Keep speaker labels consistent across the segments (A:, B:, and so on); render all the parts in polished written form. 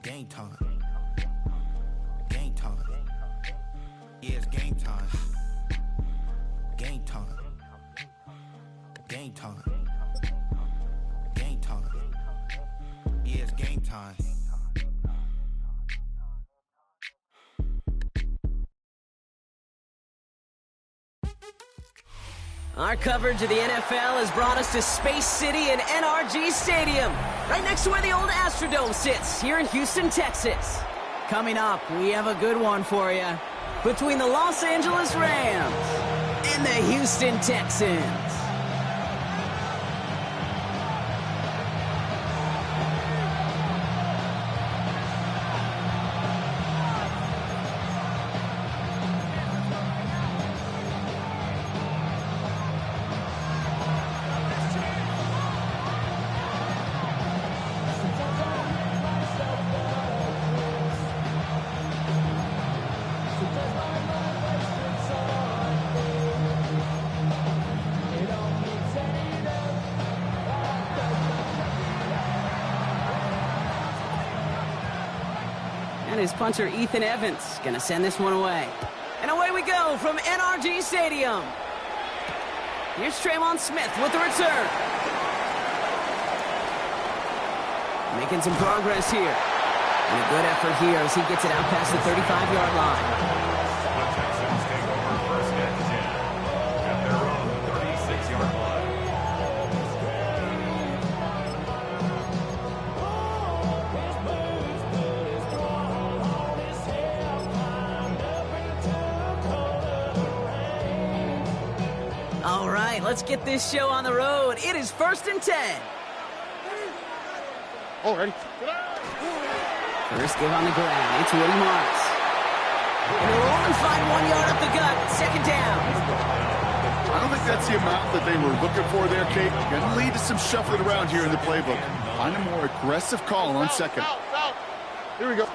A: Game time. Game time. Yeah, it's game time. Game time. Game time. Game time. Yeah, it's game time.
B: Our coverage of the NFL has brought us to Space City and NRG Stadium, right next to where the old Astrodome sits, here in Houston, Texas. Coming up, we have a good one for you. Between the Los Angeles Rams and the Houston Texans. And his punter, Ethan Evans, gonna send this one away. And away we go from NRG Stadium. Here's Traymon Smith with the return. Making some progress here. And a good effort here as he gets it out past the 35-yard line.
C: The Texans take over first and 10 at their own 36-yard line.
B: All right, let's get this show on the road. It is 1st and 10.
D: Already.
B: First give on the ground. It's Woody Marks. And they'll only find 1 yard up the gut. Second down.
D: I don't think that's the amount that they were looking for there, Kate. Going to lead to some shuffling around here in the playbook. Find a more aggressive call on second. Here we go.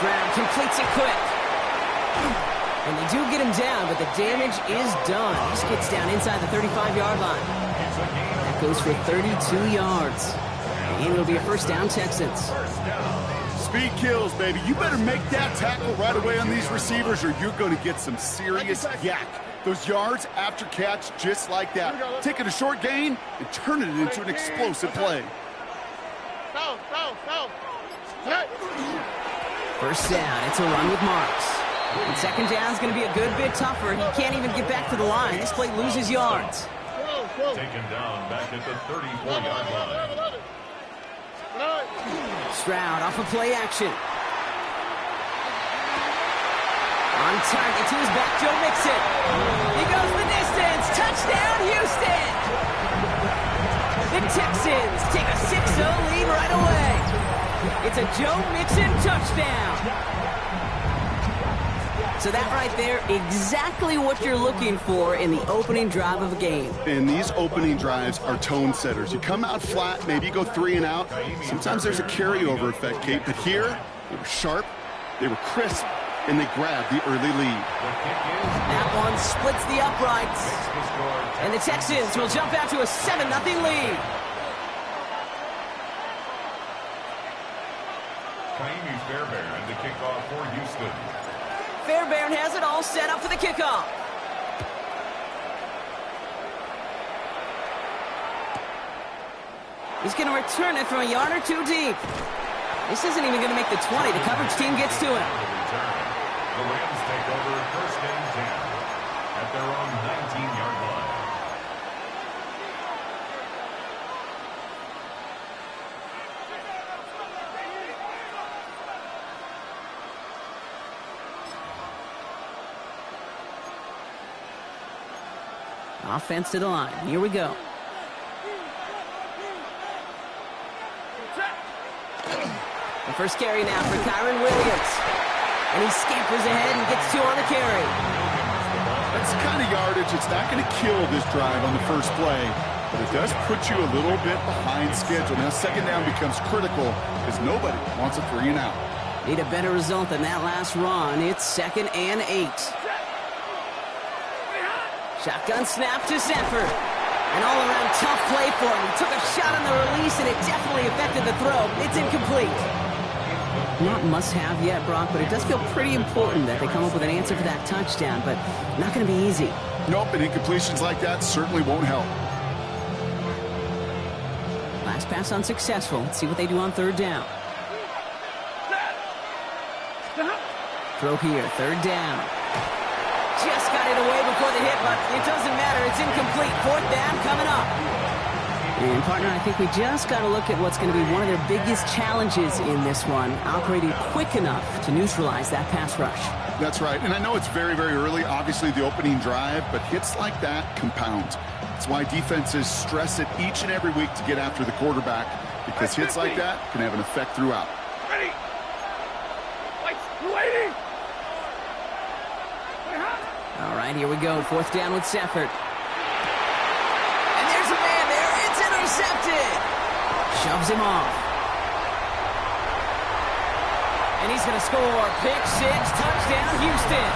B: Stroud completes it quick. And they do get him down, but the damage is done. He gets down inside the 35-yard line. That goes for 32 yards. And it'll be a first down, Texans.
D: Speed kills, baby. You better make that tackle right away on these receivers or you're going to get some serious yak. Those yards after catch just like that. Taking a short gain and turning it into an explosive play.
B: First down, it's a run with Marks. And second down is going to be a good bit tougher. He can't even get back to the line. This play loses yards.
C: Taken down back at the 34-yard line.
B: Stroud off of play action. On target to his back, Joe Mixon. He goes the distance. Touchdown, Houston! The Texans take a 6-0 lead right away. It's a Joe Mixon touchdown. So that right there, exactly what you're looking for in the opening drive of a game.
D: And these opening drives are tone setters. You come out flat, maybe you go 3 and out. Sometimes there's a carryover effect, Kate. But here, they were sharp, they were crisp, and they grabbed the early lead.
B: That one splits the uprights. And the Texans will jump out to a 7-0 lead.
C: Kaimi Fairbairn the kickoff for Houston.
B: Fairbairn has it all set up for the kickoff. He's going to return it from a yard or two deep. This isn't even going to make the 20. The coverage team gets to him.
C: The Rams take over first and 10 at their own 19-yard line.
B: Offense to the line. Here we go. The first carry now for Kyron Williams. And he scampers ahead and gets 2 on the carry.
D: That's the kind of yardage that's not going to kill this drive on the first play, but it does put you a little bit behind schedule. Now second down becomes critical because nobody wants a 3 and out.
B: Need a better result than that last run. It's 2nd and 8. Shotgun snap to Zephyr. An all-around tough play for him. He took a shot on the release, and and it definitely affected the throw. It's incomplete. Not must-have yet, Brock, but it does feel pretty important that they come up with an answer for that touchdown, but not going to be easy.
D: Nope, and incompletions like that certainly won't help.
B: Last pass unsuccessful. Let's see what they do on third down. Throw here, third down. Just got it away before the hit, but it doesn't matter. It's incomplete. Fourth down coming up. And, partner, I think we just got to look at what's going to be one of their biggest challenges in this one, operating quick enough to neutralize that pass rush.
D: That's right, and I know it's very, very early, obviously the opening drive, but hits like that compound. That's why defenses stress it each and every week to get after the quarterback, because hits like that can have an effect throughout.
E: Ready? Waiting.
B: All right, here we go. Fourth down with Seffert. And there's a man there. It's intercepted. Shoves him off. And he's going to score. Pick six, touchdown, Houston.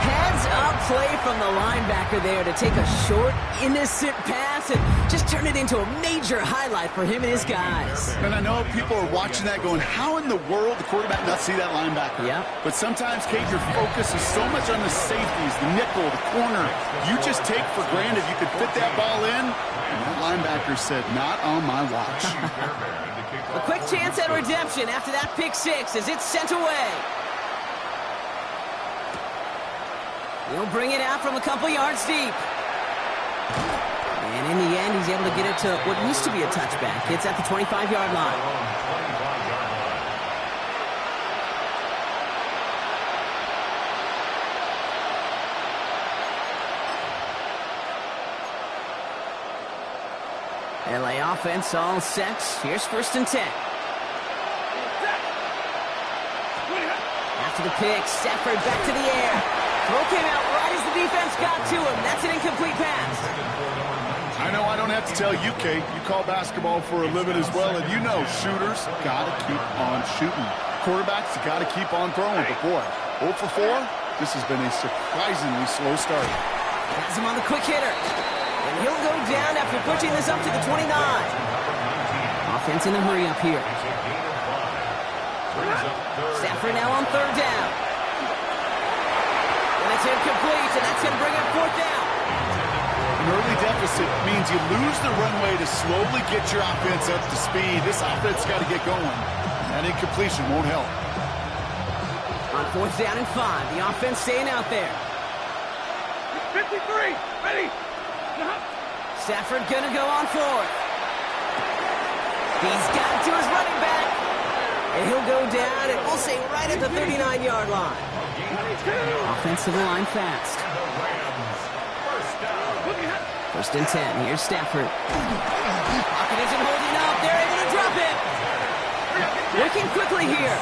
B: Heads-up play from the linebacker there to take a short, innocent pass and just turn it into a major highlight for him and his guys.
D: And I know people are watching that going, how in the world the quarterback not see that linebacker?
B: Yeah.
D: But sometimes, Kate, your focus is so much on the safeties, the nickel, the corner. You just take for granted you could fit that ball in. And that linebacker said, not on my watch.
B: A quick chance at redemption after that pick six as it's sent away. He'll bring it out from a couple yards deep. And in the end, he's able to get it to what used to be a touchback. It's at the 25-yard line. LA offense all set. Here's 1st and 10. After the pick, Stafford back to the air. Throw came out right as the defense got to him. That's an incomplete pass.
D: I know I don't have to tell you, Kate. You call basketball for a living as well, and you know shooters got to keep on shooting. Quarterbacks got to keep on throwing. But, boy, 0 for 4, this has been a surprisingly slow start.
B: Has him on the quick hitter. And he'll go down after pushing this up to the 29. Offense in a hurry up here. Stafford now on third down. And it's incomplete, and that's going to bring up fourth down.
D: An early deficit means you lose the runway to slowly get your offense up to speed. This offense got to get going. That incompletion won't help.
B: On fourth down and 5, the offense staying out there.
E: 53, ready.
B: Stafford gonna go on fourth. He's got it to his running back. And he'll go down, and we'll say right at the 39-yard line. Offensive line fast. 1st and 10. Here's Stafford. Pocket isn't holding up. They're able to drop it. Working quickly here.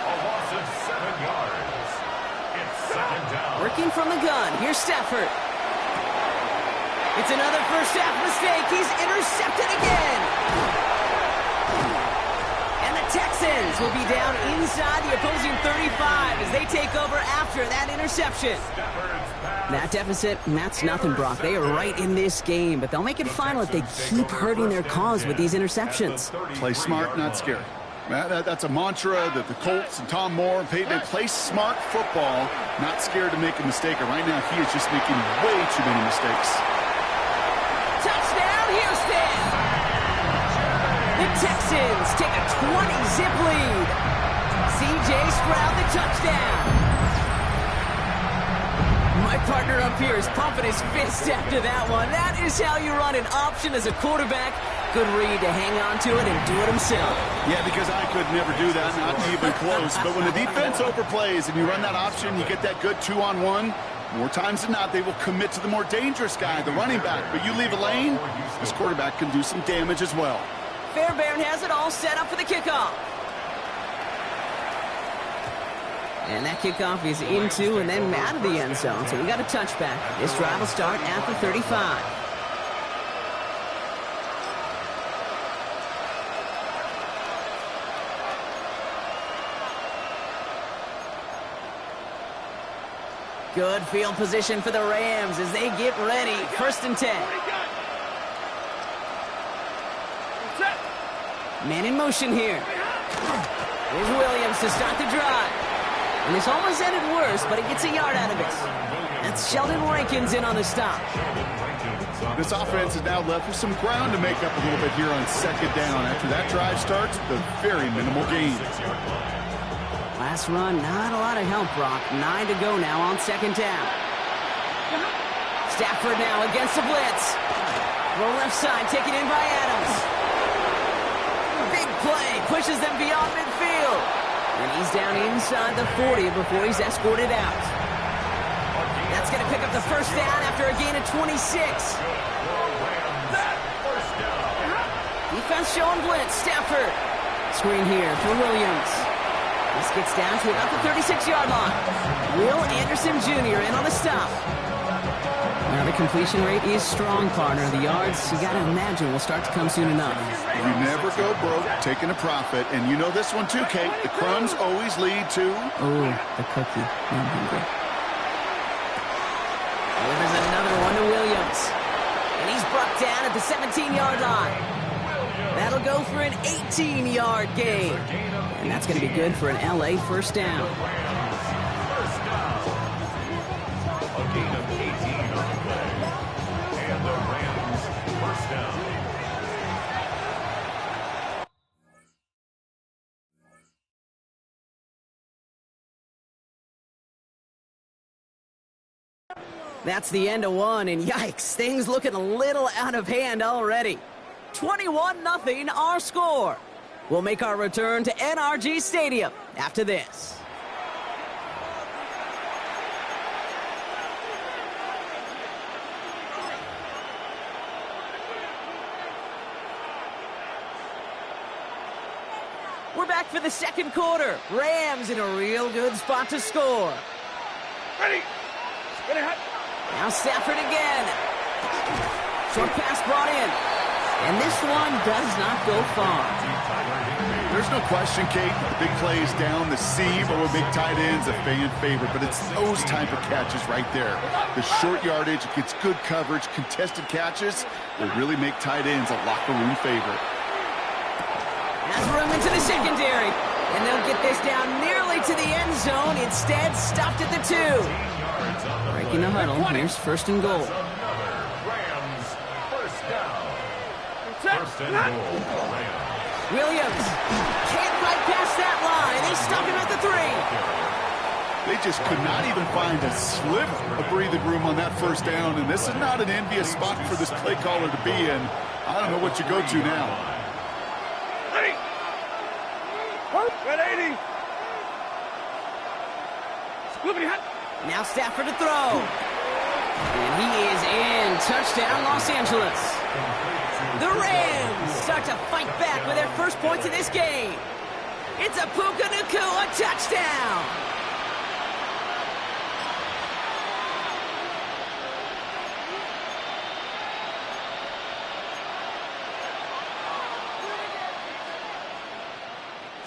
C: A loss of 7 yards. It's 2nd down.
B: Working from the gun. Here's Stafford. It's another first half mistake. He's intercepted again. And the Texans will be down inside the opposing 35 as they take over after that interception. That deficit, that's nothing, Brock. They are right in this game, but they'll make it final if they keep hurting their cause with these interceptions.
D: Play smart, not scary. That's a mantra that the Colts and Tom Moore and Peyton, they play smart football, not scared to make a mistake. And right now, he is just making way too many mistakes.
B: Touchdown, Houston! The Texans take a 20-zip lead. C.J. Stroud, the touchdown. My partner up here is pumping his fist after that one. That is how you run an option as a quarterback. Good read to hang on to it and do it himself.
D: Yeah, because I could never do that, not even close. But when the defense overplays and you run that option, you get that good 2-on-1. More times than not, they will commit to the more dangerous guy, the running back. But you leave a lane, this quarterback can do some damage as well.
B: Fairbairn has it all set up for the kickoff. And that kickoff is into and then out of the end zone. So we got a touchback. This drive will start at the 35. Good field position for the Rams as they get ready. 1st and 10. Man in motion here. Here's Williams to start the drive. And this almost ended worse, but he gets a yard out of it. That's Sheldon Rankins in on the stop.
D: This offense is now left with some ground to make up a little bit here on 2nd down. After that drive starts, the very minimal gain.
B: Last run, not a lot of help, Brock. 9 to go now on 2nd down. Stafford now against the blitz. Throw left side, taken in by Adams. Big play, pushes them beyond midfield. And he's down inside the 40 before he's escorted out. That's going to pick up the 1st down after a gain of 26. Defense showing blitz. Stafford. Screen here for Williams. This gets down to about the 36-yard line. Will Anderson Jr. in on the stop. Now the completion rate is strong, partner. The yards, you got to imagine, will start to come soon enough.
D: You never go broke taking a profit. And you know this one too, Kate. The crumbs always lead to...
B: Oh, the cookie. I'm hungry. Delivers another one to Williams. And he's brought down at the 17-yard line. That'll go for an 18-yard gain. And that's going to be good for an LA 1st down.
C: A gain of 18 on the play. And the Rams 1st down.
B: That's the end of one, and yikes, things looking a little out of hand already. 21-0 our score. We'll make our return to NRG Stadium after this. We're back for the 2nd quarter. Rams in a real good spot to score.
E: Ready.
B: Now Stafford again. Short pass brought in. And this one does not go far.
D: There's no question, Kate, the big plays down the seam or with big tight ends, a fan favorite, but it's those type of catches right there. The short yardage, it gets good coverage, contested catches, will really make tight ends a locker room favorite.
B: Has room into the secondary, and they'll get this down nearly to the end zone. Instead, stopped at the 2. Breaking the huddle, here's 1st and goal.
C: Rams 1st down. 1st and goal. Rams.
B: Williams can't fight past that line. They stop him at the 3.
D: They just could not even find a sliver of breathing room on that 1st down, and this is not an envious spot for this play caller to be in. I don't know what you go to now.
E: Ready. 180. Scoopity hut.
B: Now Stafford to throw. And he is in. Touchdown, Los Angeles. The Rams start to fight back with their 1st points in this game. It's a Puka Nacua touchdown.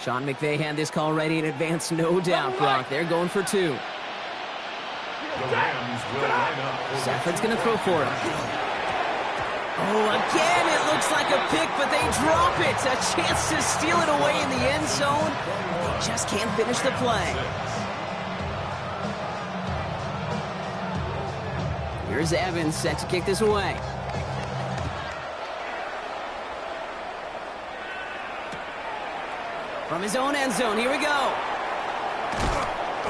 B: Sean McVay had this call ready in advance, no doubt, Brock. They're going for 2.
C: The Rams will line up.
B: Stafford's going to throw for it. Oh, again, it looks like a pick, but they drop it. A chance to steal it away in the end zone. They just can't finish the play. Here's Evans set to kick this away. From his own end zone, here we go.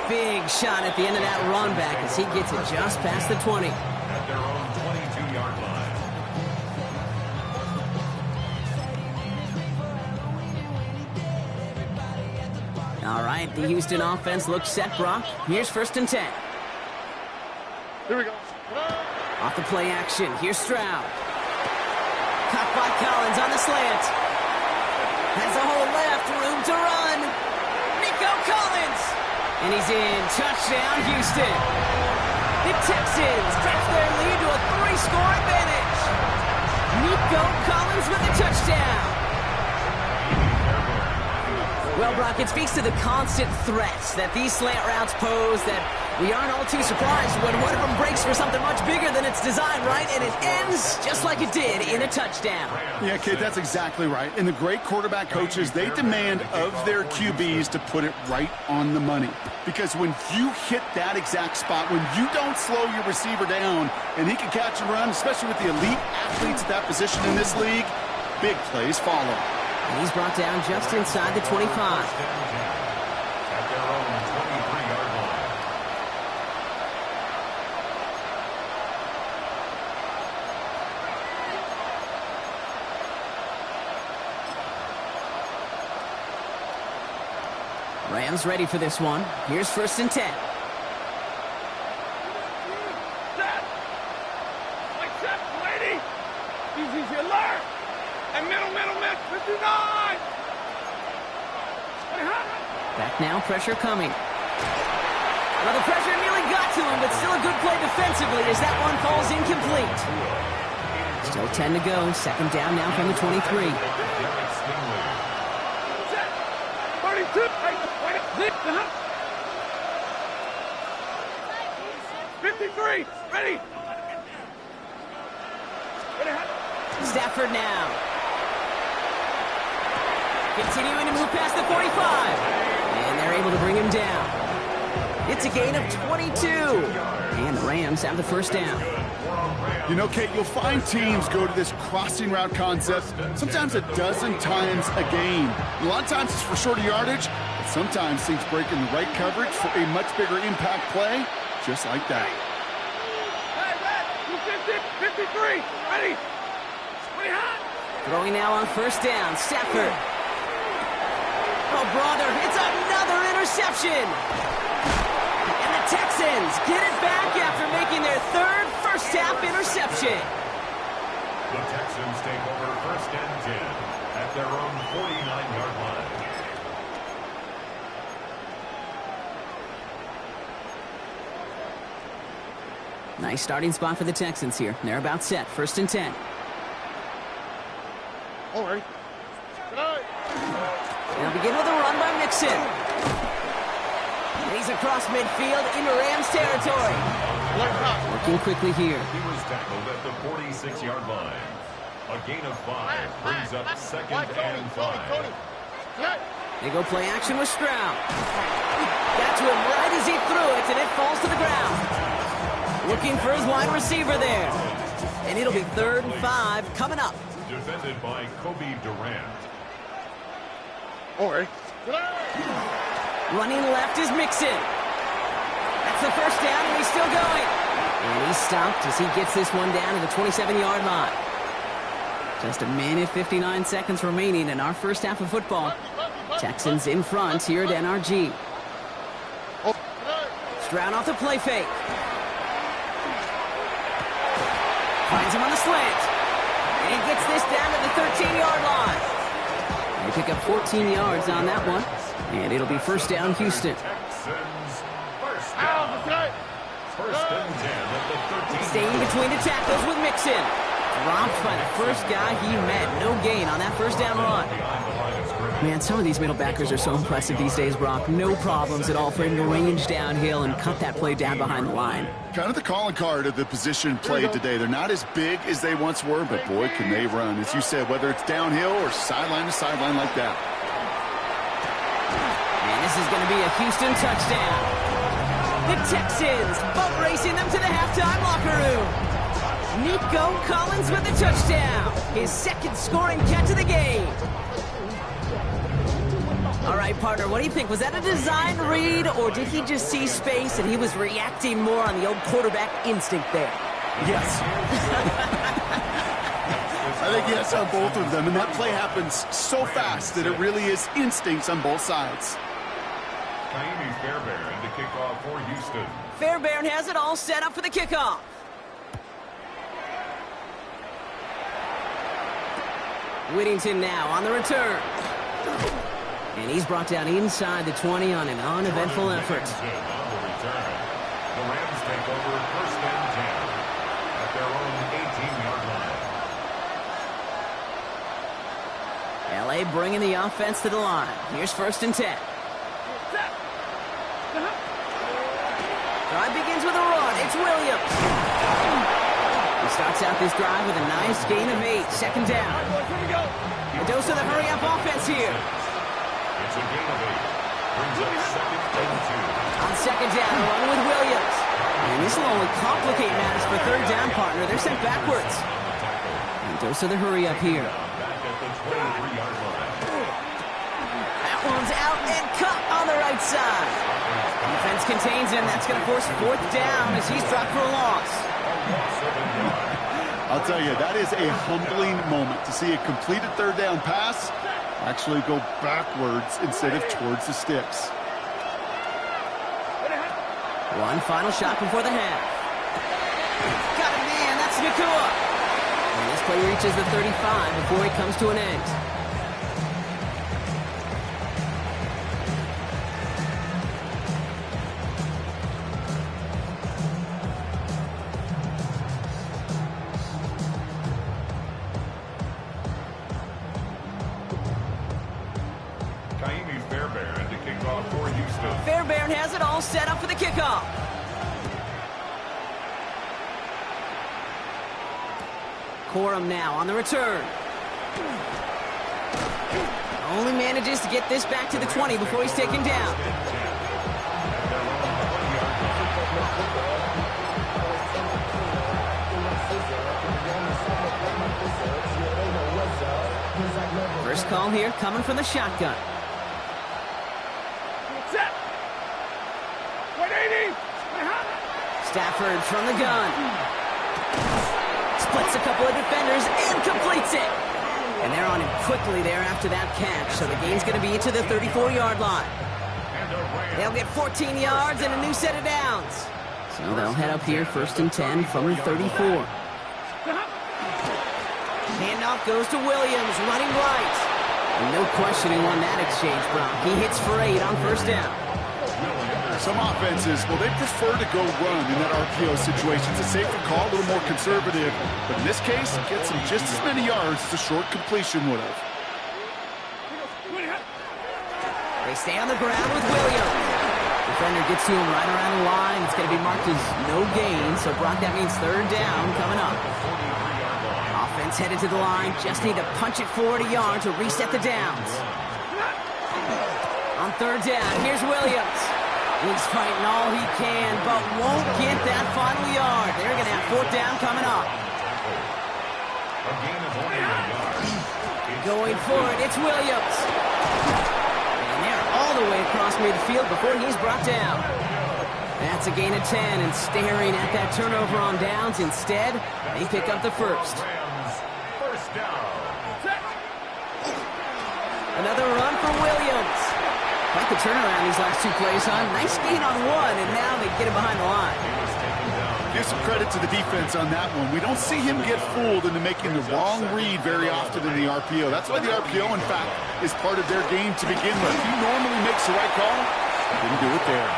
B: Big shot at the end of that run back as he gets it just past the 20.
C: At their own 22-yard line.
B: All right, the Houston offense looks set, Brock. Here's 1st and 10.
E: Here we go.
B: Off the play action, here's Stroud. Caught by Collins on the slant. Has a hole left, room to run. Nico Collins. And he's in. Touchdown, Houston. The Texans stretch their lead to a 3-score advantage. Nico Collins with the touchdown. Well, Brock, it speaks to the constant threats that these slant routes pose, that We aren't all too surprised when one of them breaks for something much bigger than it's designed, right? And it ends just like it did in a touchdown.
D: Yeah, Kate, that's exactly right. And the great quarterback coaches, they demand of their QBs to put it right on the money. Because when you hit that exact spot, when you don't slow your receiver down and he can catch and run, especially with the elite athletes at that position in this league, big plays follow.
B: And he's brought down just inside the 25.
C: At their own 23-yard line.
B: Rams ready for this one. Here's 1st and 10.
E: Set. Like set, lady. Easy, alert. And middle, 59.
B: Back now, pressure coming. Well, the pressure nearly got to him, but still a good play defensively as that one falls incomplete. Still 10 to go. 2nd down now from the 23.
E: Set. 32. 53. Ready.
B: Stafford now. Continuing to move past the 45. And they're able to bring him down. It's a gain of 22. And the Rams have the 1st down.
D: You know, Kate, you'll find teams go to this crossing route concept sometimes a dozen times a game. A lot of times it's for shorter yardage, but sometimes things break in the right coverage for a much bigger impact play, just like that.
E: Hey, 53. Ready.
B: Throwing now on 1st down. Stafford. Oh, brother, it's another interception. And the Texans get it back after making their 3rd first-half interception.
C: The Texans take over 1st and 10 at their own 49-yard line.
B: Nice starting spot for the Texans here. They're about set. 1st and 10.
E: All right.
B: They'll begin with a run by Mixon. And he's across midfield into Rams territory. Working quickly here.
C: He was tackled at the 46-yard line. A gain of 5 brings up 2nd and 5.
B: They go play action with Stroud. Got to him right as he threw it, and it falls to the ground. Looking for his wide receiver there. And it'll be 3rd and 5 coming up.
C: Defended by Kobe Durant.
E: All right.
B: Running left is Mixon. That's the 1st down, and he's still going. And he's stopped as he gets this one down to the 27-yard line. Just a minute, 59 seconds remaining in our 1st half of football. Texans in front here at NRG. Stroud off the play fake. Finds him on the slant. And he gets this down to the 13-yard line. They pick up 14 yards on that one. And it'll be 1st down, Houston.
C: Texans 1st down. 1st and 10 at the 13.
B: Staying between the tackles with Mixon. Dropped by the first guy he met. No gain on that 1st down run. Man, some of these middle backers are so impressive these days, Brock. No problems at all for him to range downhill and cut that play down behind the line.
D: Kind of the calling card of the position played today. They're not as big as they once were, but boy, can they run. As you said, whether it's downhill or sideline to sideline like that.
B: And this is going to be a Houston touchdown. The Texans boat racing them to the halftime locker room. Nico Collins with the touchdown. His 2nd scoring catch of the game. All right, partner, what do you think? Was that a design read, or did he just see space and he was reacting more on the old quarterback instinct there?
D: Yes. I think yes on both of them, and that play happens so fast that it really is instincts on both sides.
C: Kaimi Fairbairn to kick off for Houston.
B: Fairbairn has it all set up for the kickoff. Whittington now on the return. And he's brought down inside the 20 on an uneventful effort.
C: On the return. The Rams take over 1st and 10 at their own 18-yard line.
B: LA bringing the offense to the line. Here's 1st and 10. Drive begins with a run. It's Williams. He starts out this drive with a nice gain of 8. Second down.
E: Here we go.
B: A dose of the hurry-up offense here.
C: It's a gain of 8. Brings up second and 2.
B: On second down, a run with Williams. And this will only complicate matters for third down, partner. They're sent backwards. And dose of the hurry-up here.
C: Back at the 23-yard line.
B: That one's out and cut on the right side. Defense contains him. That's going to force fourth down as he's dropped for a loss.
D: I'll tell you, that is a humbling moment to see a completed third down pass actually go backwards instead of towards the sticks.
B: One final shot before the half. Got it, man. That's Nakua. And this play reaches the 35 before he comes to an end. Fairbairn has it all set up for the kickoff. Corum now on the return. Only manages to get this back to the 20 before he's taken down. First call here coming from the shotgun. Stafford from the gun. Splits a couple of defenders and completes it. And they're on him quickly there after that catch. So the game's going to be to the 34-yard line. They'll get 14 yards and a new set of downs. So they'll head up here first and 10 from the 34. Handoff goes to Williams, running right. And no questioning on that exchange, Brock. He hits for 8 on first down.
D: Some offenses, well, they prefer to go run in that RPO situation. It's a safer call, a little more conservative. But in this case, it gets him just as many yards as a short completion would have.
B: They stay on the ground with Williams. Defender gets to him right around the line. It's going to be marked as no gain. So, Brock, that means third down coming up. Offense headed to the line. Just need to punch it 40 yards to reset the downs. On third down, here's Williams. He's fighting all he can, but won't get that final yard. They're going to have fourth down coming up. Going for it, it's Williams. And they're all the way across midfield before he's brought down. That's a gain of 10, and staring at that turnover on downs instead, they pick up the first. Another run for Williams. Quite the turnaround these last 2 plays, huh? Nice gain on 1, and now they get him behind the line.
D: Give some credit to the defense on that one. We don't see him get fooled into making the wrong read very often in the RPO. That's why the RPO, in fact, is part of their game to begin with. He normally makes the right call. Didn't do it there.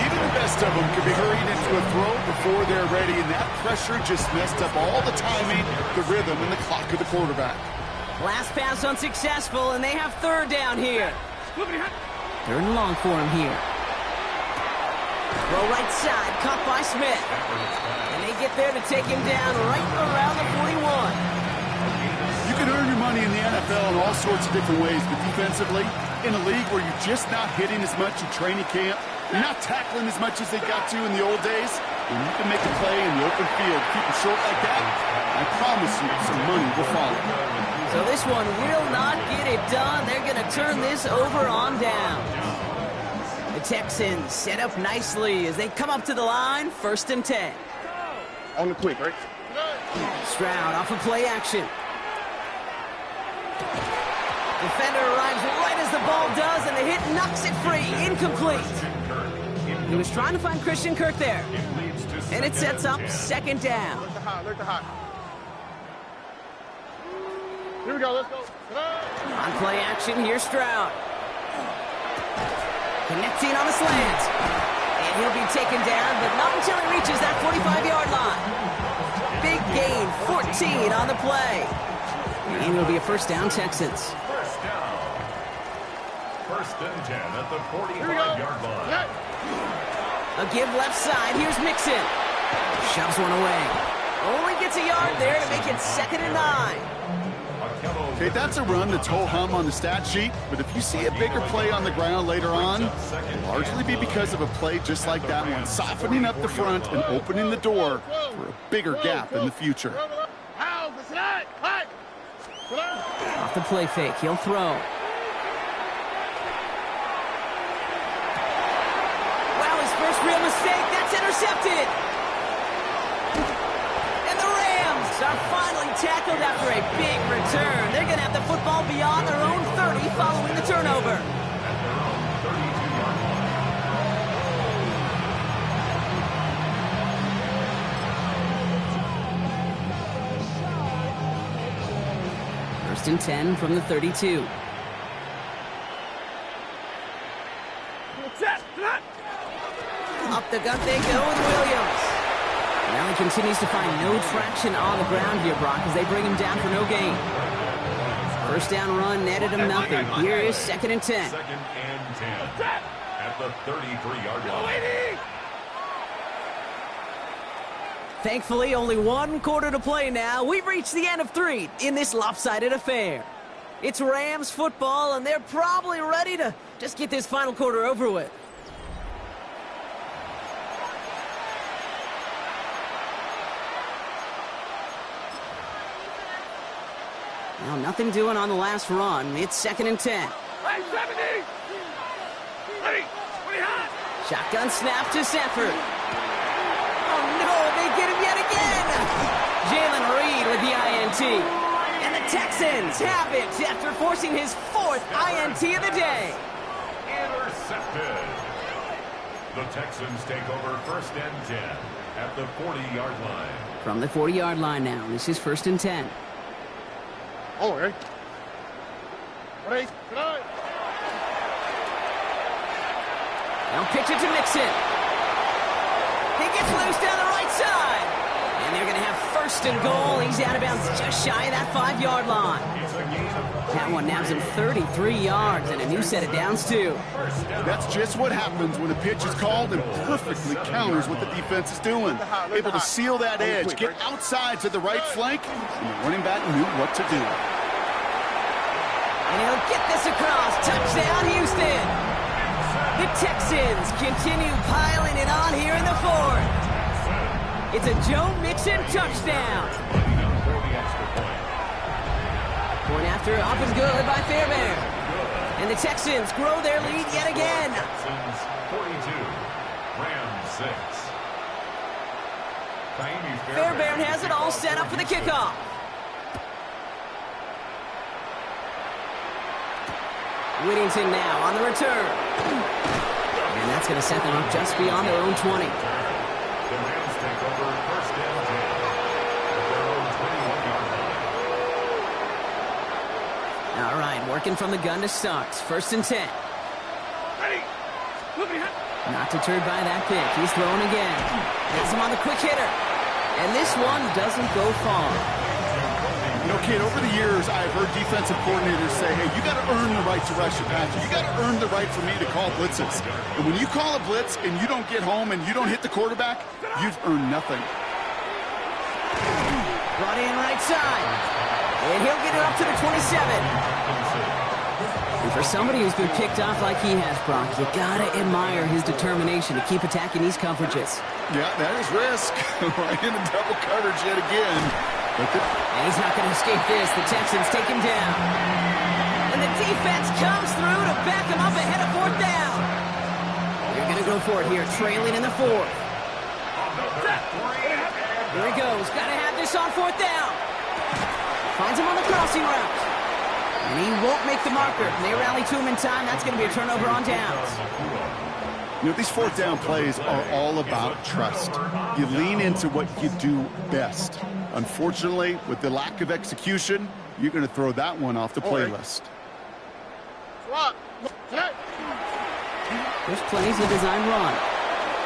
D: Even the best of them could be hurried into a throw before they're ready, and that pressure just messed up all the timing, the rhythm, and the clock of the quarterback.
B: Last pass unsuccessful, and they have third down here. Third and long for him here. Throw right side, caught by Smith. And they get there to take him down right around the 41.
D: You can earn your money in the NFL in all sorts of different ways, but defensively, in a league where you're just not hitting as much in training camp, you're not tackling as much as they got to in the old days, and you can make a play in the open field, keep it short like that, I promise you some money will follow.
B: So this one will not get it done. They're going to turn this over on down. The Texans set up nicely as they come up to the line, first and 10.
E: On the quick, right?
B: Stroud off of play action. Defender arrives right as the ball does, and the hit knocks it free. Incomplete. He was trying to find Christian Kirk there. And it sets up second down.
E: Alert the hot. Here we go, let's go.
B: On play action, here's Stroud. Connecting on the slant. And he'll be taken down, but not until he reaches that 45-yard line. Big gain, 14 on the play. And it'll be a first down, Texans.
C: First down. First and 10 at the 45-yard line.
B: A give left side. Here's Mixon. Shoves one away. Only gets a yard there to make it 2nd and 9.
D: Okay, that's a run that's ho-hum on the stat sheet, but if you see a bigger play on the ground later on, it'll largely be because of a play just like that one, softening up the front and opening the door for a bigger gap in the future.
B: Off the play fake, he'll throw. Wow, his first real mistake, that's intercepted. Are finally tackled after a big return. They're going to have the football beyond their own 30 following the turnover. First and 10 from the 32. Up the gut they go with Williams. Allen continues to find no traction on the ground here, Brock, as they bring him down for no gain. First down run netted him nothing. Here is 2nd and 10.
C: 2nd and 10 at the 33-yard line.
B: Thankfully, only 1 quarter to play now. We've reached the end of 3 in this lopsided affair. It's Rams football, and they're probably ready to just get this final quarter over with. Well, nothing doing on the last run. It's 2nd and 10.
E: Hey, 70! Ready!
B: Shotgun snap to Sanford. Oh, no, they get him yet again. Jalen Reed with the INT. And the Texans have it after forcing his 4th INT of the day.
C: Intercepted. The Texans take over 1st and 10 at the 40-yard line.
B: From the 40-yard line now, this is 1st and 10.
E: Oh, hey. Ready?
B: Now pitch it to Mixon. He gets loose down the right side. And they're going to have 1st and goal. He's out of bounds just shy of that 5-yard line. That one nabs him 33 yards and a new set of downs, too.
D: That's just what happens when a pitch is called and perfectly counters what the defense is doing. Able to seal that edge, get outside to the right flank, and the running back knew what to do.
B: And he'll get this across. Touchdown, Houston. The Texans continue piling it on here in the 4th. It's a Joe Mixon touchdown. Point after up and good by Fairbairn. And the Texans grow their lead yet again.
C: Texans 42, Rams 6.
B: Fairbairn has it all set up for the kickoff. Whittington now on the return. And that's going to set them up just beyond their own 20.
C: The Rams take over 1st and 10 at their own 21-yard line.
B: All right, working from the gun to start. 1st and 10.
E: Ready? Look behind.
B: Not deterred by that pick. He's throwing again. Hits him on the quick hitter. And this one doesn't go far.
D: You know, kid, over the years, I've heard defensive coordinators say, hey, you got to earn the right to rush your passer. You got to earn the right for me to call blitzes. And when you call a blitz and you don't get home and you don't hit the quarterback, you've earned nothing.
B: Brought in right side. And he'll get it up to the 27. And for somebody who's been picked off like he has, Brock, you got to admire his determination to keep attacking these coverages.
D: Yeah, that is risk. Right into double coverage yet again.
B: And he's not going to escape this. The Texans take him down. And the defense comes through to back him up ahead of 4th down. They're going to go for it here, trailing in the 4th. Here he goes. Got to have this on 4th down. Finds him on the crossing route. And he won't make the marker. And they rally to him in time. That's going to be a turnover on downs.
D: You know, these 4th down plays are all about trust. You lean into what you do best. Unfortunately, with the lack of execution, you're going to throw that one off the playlist.
B: There's plays of design run.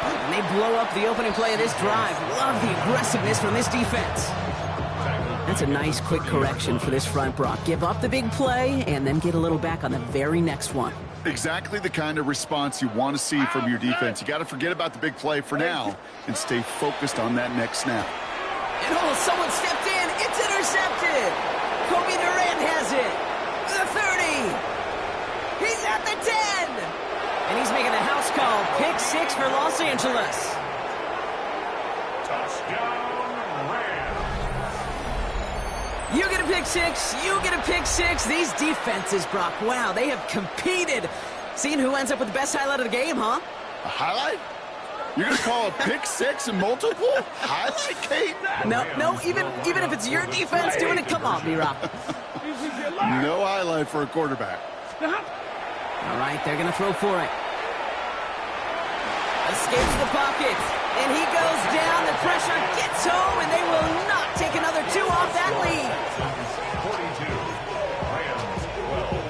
B: And they blow up the opening play of this drive. Love the aggressiveness from this defense. That's a nice quick correction for this front, Brock. Give up the big play and then get a little back on the very next one.
D: Exactly the kind of response you want to see from your defense. You got to forget about the big play for now and stay focused on that next snap.
B: And someone stepped in. It's intercepted. Kobe Durant has it. The 30. He's at the 10. And he's making a house call. Pick 6 for Los Angeles.
C: Touchdown, Rams.
B: You get a pick 6. You get a pick 6. These defenses, Brock, wow, they have competed. Seeing who ends up with the best highlight of the game, huh?
D: A highlight? You're going to call a pick 6 and multiple? Highlight, Kate?
B: No, even if it's your defense doing it, come on, B-Rock.
D: No highlight for a quarterback.
B: All right, they're going to throw for it. Escapes the pocket, and he goes down. The pressure gets home, and they will not take another 2 off that lead.
C: 42, Rams 12.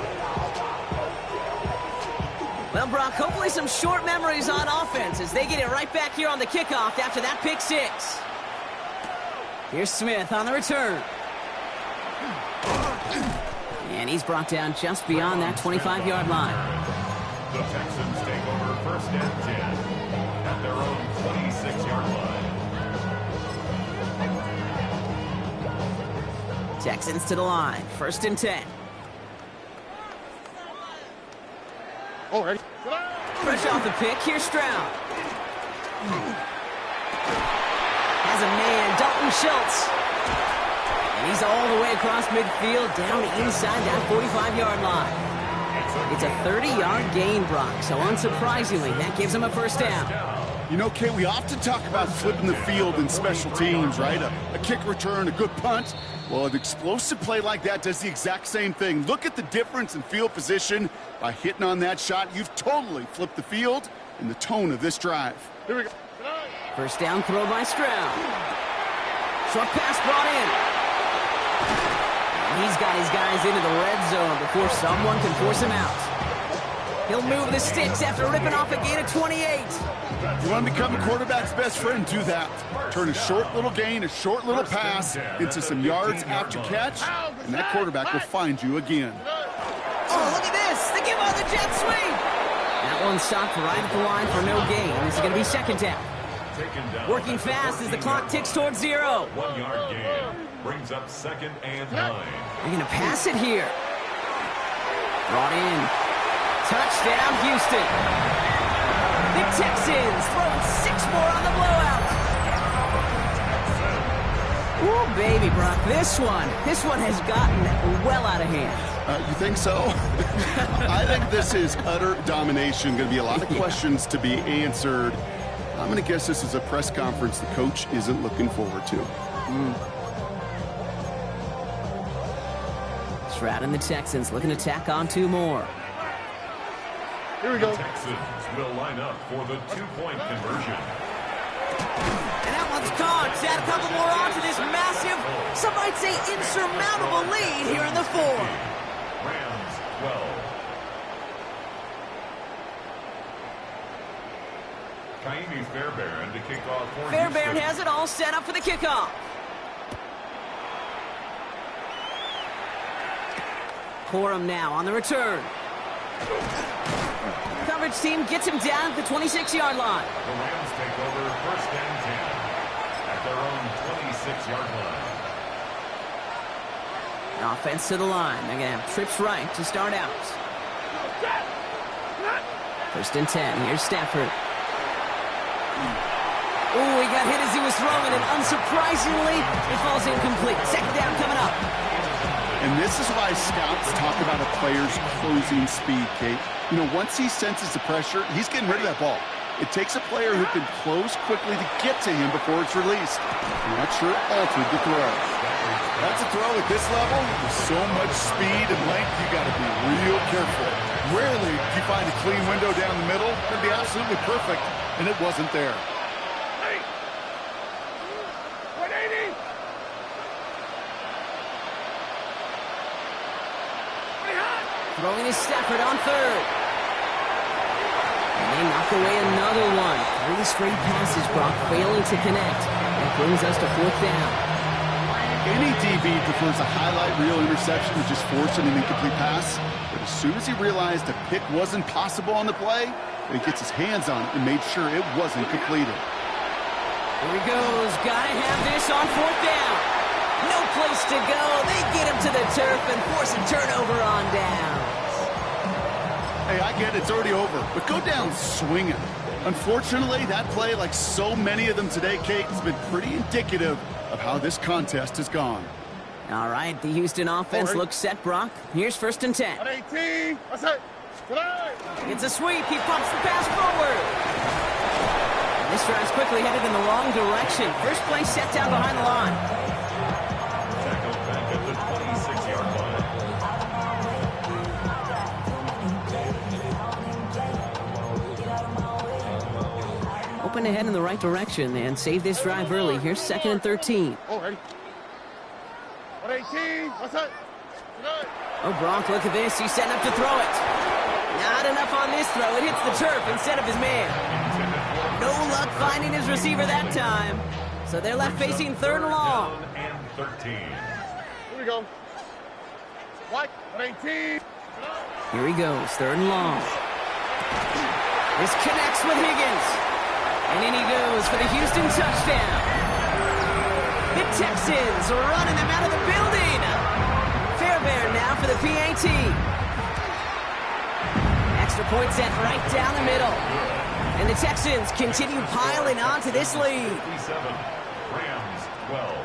B: Well, Brock, hopefully some short memories on offense as they get it right back here on the kickoff after that pick 6. Here's Smith on the return. And he's brought down just beyond that 25-yard line.
C: The Texans take over 1st and 10 at their own 26-yard line.
B: Texans to the line. 1st and 10.
E: Already.
B: Fresh off the pick, here's Stroud. Has a man, Dalton Schultz. And he's all the way across midfield, down inside that 45-yard line. It's a 30-yard gain, Brock, so unsurprisingly, that gives him a 1st down.
D: You know, Kate, we often talk about flipping the field in special teams, right? A kick return, a good punt. Well, an explosive play like that does the exact same thing. Look at the difference in field position. By hitting on that shot, you've totally flipped the field and the tone of this drive.
E: Here we go.
B: 1st down throw by Stroud. Short pass brought in. And he's got his guys into the red zone before someone can force him out. He'll move the sticks after ripping off a gain of 28.
D: You want to become a quarterback's best friend, do that. Turn a short little gain, a short little pass into some yards after catch, and that quarterback will find you again.
B: Oh, look at this. They give on the jet sweep. That one stopped right at the line for no gain. This is going to be 2nd down. Working fast as the clock ticks towards 0.
C: 1-yard gain brings up 2nd and 9.
B: They're going to pass it here. Brought in. Touchdown, Houston. The Texans throwing 6 more on the blowout. Ooh, baby, Brock, this one has gotten well out of hand.
D: You think so? I think this is utter domination. Going to be a lot of questions to be answered. I'm going to guess this is a press conference the coach isn't looking forward to.
B: Stroud and the Texans looking to tack on 2 more.
E: Here we go.
C: The Texans will line up for the 2-point conversion.
B: And that one's caught. Add a couple more on to this massive, some might say insurmountable lead here in the 4.
C: Rams 12. Kaimi Fairbairn to kick off for
B: Fairbairn
C: Houston.
B: has it all set up for the kickoff. Corum now on the return. Coverage team gets him down at the 26-yard line.
C: The Rams take over 1st and 10 at their own 26-yard line.
B: Offense to the line. They're going to have trips right to start out. 1st and 10. Here's Stafford. Oh, he got hit as he was throwing, and unsurprisingly, it falls incomplete. 2nd down coming up.
D: And this is why scouts talk about a player's closing speed, Kate. You know, once he senses the pressure, he's getting rid of that ball. It takes a player who can close quickly to get to him before it's released. And that sure altered the throw. That's a throw at this level with so much speed and length, you got to be real careful. Rarely do you find a clean window down the middle. It'd be absolutely perfect, and it wasn't there.
E: Hey! 180!
B: Throwing is Stafford on 3rd. And they knock away another one. 3 straight passes, Brock failing to connect. That brings us to 4th down.
D: Any DB prefers a highlight reel interception to just forcing an incomplete pass. But as soon as he realized a pick wasn't possible on the play, he gets his hands on it and made sure it wasn't completed.
B: Here he goes. Gotta have this on 4th down. No place to go. They get him to the turf and force a turnover on downs.
D: Hey, I get it. It's already over. But go down swinging. Unfortunately, that play, like so many of them today, Kate, has been pretty indicative of how this contest has gone.
B: All right, the Houston offense looks set, Brock. Here's 1st and 10.
E: 18. What's that?
B: It's a sweep. He pumps the pass forward. This drive's quickly headed in the wrong direction. First play set down behind the line.
C: Tackled back at the 26-yard line.
B: Open ahead in the right direction and save this drive early. Here's 2nd and 13.
E: Oh, ready. 18. What's that?
B: Oh, Brock, look at this. He's setting up to throw it. Not enough on this throw. It hits the turf instead of his man. No luck finding his receiver that time. So they're left facing 3rd and long.
C: Down and 13.
E: Here we go. What? 18.
B: Here he goes, 3rd and long. This connects with Higgins. And in he goes for the Houston touchdown. The Texans running them out of the building. Fairbairn now for the PAT. Extra point set right down the middle. And the Texans continue piling on to this lead.
C: 57, Rams 12.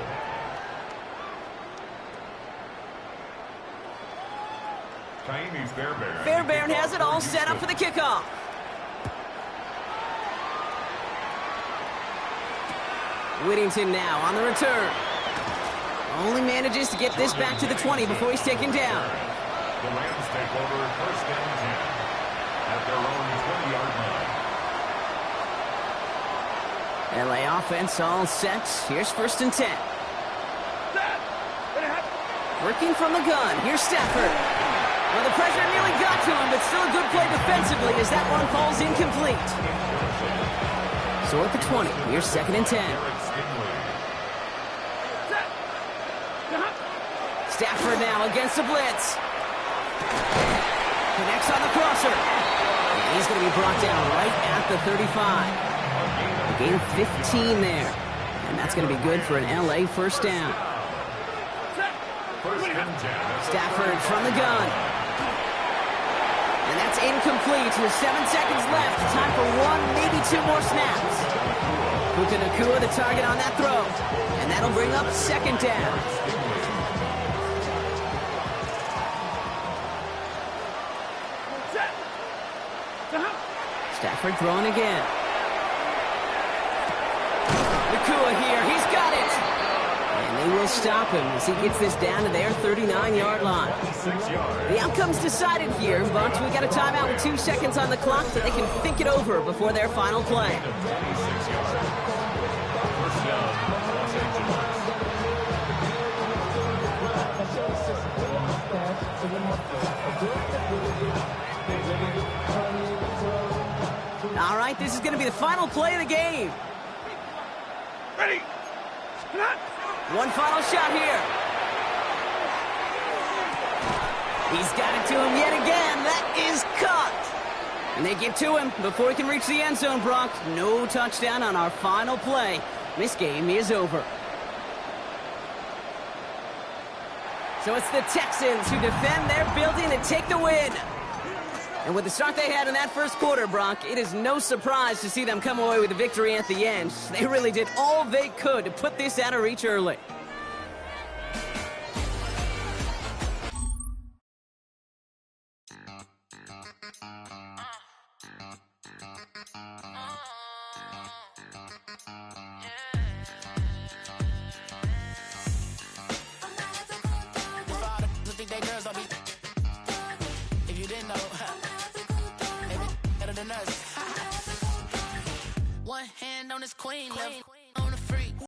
C: Kaimi Fairbairn.
B: Fairbairn has it all set up for the kickoff. Whittington now on the return. Only manages to get this back to the 20 before he's taken down.
C: The Rams take over 1st and 10 at their own 20-yard line.
B: LA offense all set. Here's 1st and 10. Working from the gun. Here's Stafford. Well, the pressure nearly got to him, but still a good play defensively as that one falls incomplete. So at the 20, here's 2nd and 10. Stafford now against the blitz. Connects on the crosser. And he's going to be brought down right at the 35. A gain of 15 there. And that's going to be good for an LA 1st down. Stafford from the gun. And that's incomplete with 7 seconds left. Time for 1, maybe 2 more snaps. Puka Nacua the target on that throw. And that'll bring up 2nd down. Stafford throwing again. Nacua here, he's got it! And they will stop him as he gets this down to their 39-yard line. The outcome's decided here, but we got a timeout with 2 seconds on the clock so they can think it over before their final play.
C: 26 yards. 1st down, Los Angeles.
B: All right, this is going to be the final play of the game.
E: Ready.
B: One final shot here. He's got it to him yet again. That is caught. And they get to him before he can reach the end zone, Brock. No touchdown on our final play. This game is over. So it's the Texans who defend their building and take the win. And with the start they had in that 1st quarter, Brock, it is no surprise to see them come away with a victory at the end. They really did all they could to put this out of reach early.
F: One hand on his queen.